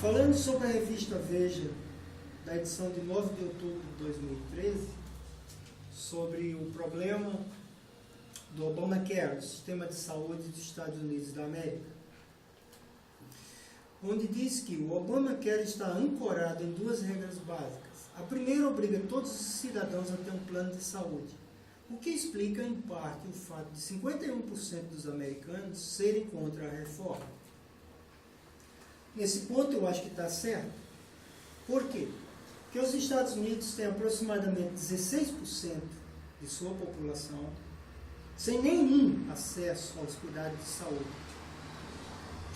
Falando sobre a revista Veja, da edição de 9 de outubro de 2013, sobre o problema do Obamacare, o sistema de saúde dos Estados Unidos da América, onde diz que o Obamacare está ancorado em duas regras básicas. A primeira obriga todos os cidadãos a ter um plano de saúde, o que explica, em parte, o fato de 51% dos americanos serem contra a reforma. Nesse ponto eu acho que está certo. Por quê? Porque os Estados Unidos têm aproximadamente 16% de sua população sem nenhum acesso aos cuidados de saúde,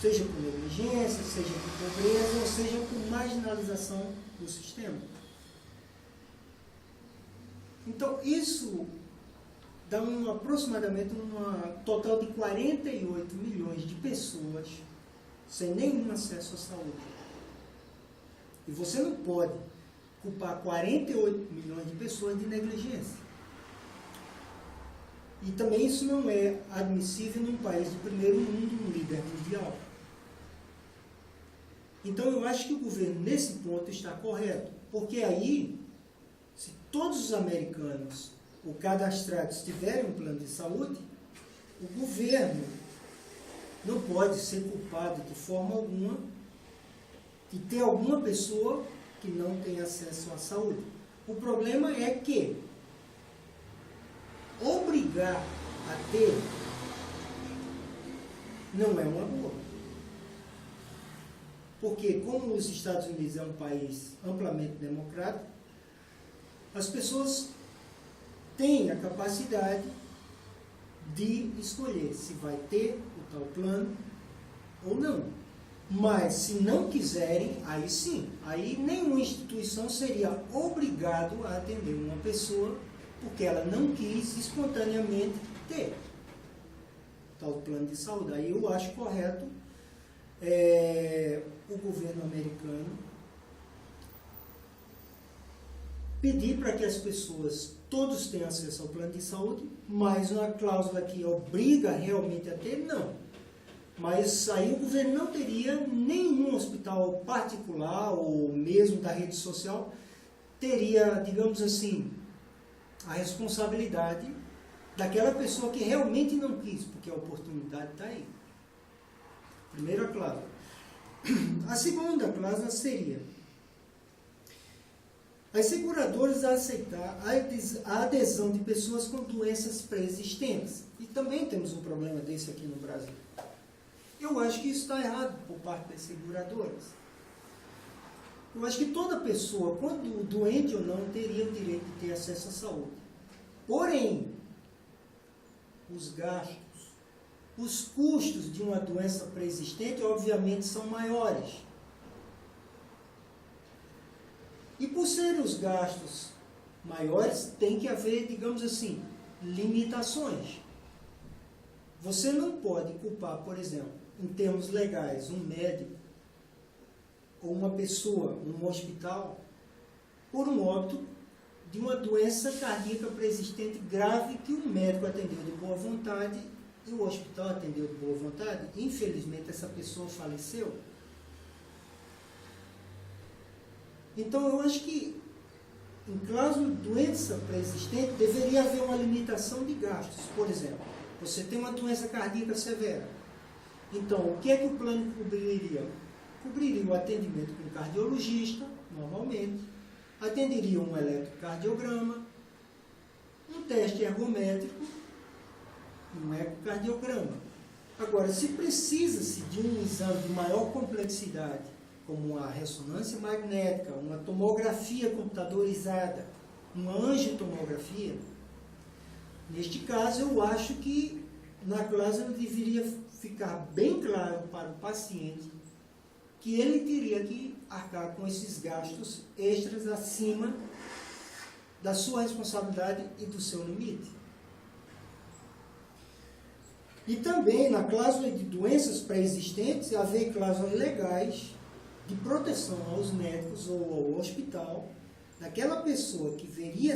seja por negligência, seja por pobreza, ou seja por marginalização do sistema. Então, isso dá aproximadamente um total de 48 milhões de pessoas sem nenhum acesso à saúde. E você não pode culpar 48 milhões de pessoas de negligência. E também isso não é admissível num país de primeiro mundo, um líder mundial. Então eu acho que o governo nesse ponto está correto, porque aí, se todos os americanos ou cadastrados tiverem um plano de saúde, o governo não pode ser culpado de forma alguma de ter alguma pessoa que não tem acesso à saúde. O problema é que obrigar a ter não é uma boa. Porque, como os Estados Unidos é um país amplamente democrático, as pessoas têm a capacidade de escolher se vai ter o tal plano ou não. Mas, se não quiserem, aí sim, aí nenhuma instituição seria obrigado a atender uma pessoa porque ela não quis espontaneamente ter tal plano de saúde. Aí eu acho correto o governo americano pedir para que as pessoas, todos tenham acesso ao plano de saúde, mas uma cláusula que obriga realmente a ter, não. Mas aí o governo não teria nenhum hospital particular, ou mesmo da rede social, teria, digamos assim, a responsabilidade daquela pessoa que realmente não quis, porque a oportunidade está aí. Primeira cláusula. A segunda cláusula seria as seguradoras a aceitar a adesão de pessoas com doenças pré-existentes. E também temos um problema desse aqui no Brasil. Eu acho que isso está errado por parte das seguradoras. Eu acho que toda pessoa, quando doente ou não, teria o direito de ter acesso à saúde. Porém, os gastos, os custos de uma doença pré-existente, obviamente, são maiores. E por serem os gastos maiores, tem que haver, digamos assim, limitações. Você não pode culpar, por exemplo, em termos legais, um médico ou uma pessoa, um hospital, por um óbito de uma doença cardíaca pré-existente grave que o médico atendeu de boa vontade e o hospital atendeu de boa vontade. Infelizmente, essa pessoa faleceu. Então, eu acho que, em cláusula de doença pré-existente, deveria haver uma limitação de gastos. Por exemplo, você tem uma doença cardíaca severa. Então, o que é que o plano cobriria? Cobriria o atendimento com um cardiologista, normalmente, atenderia um eletrocardiograma, um teste ergométrico e um ecocardiograma. Agora, se precisa-se de um exame de maior complexidade, como uma ressonância magnética, uma tomografia computadorizada, uma angiotomografia, neste caso eu acho que na cláusula deveria ficar bem claro para o paciente que ele teria que arcar com esses gastos extras acima da sua responsabilidade e do seu limite. E também na cláusula de doenças pré-existentes, haver cláusulas legais de proteção aos médicos ou ao hospital daquela pessoa que veria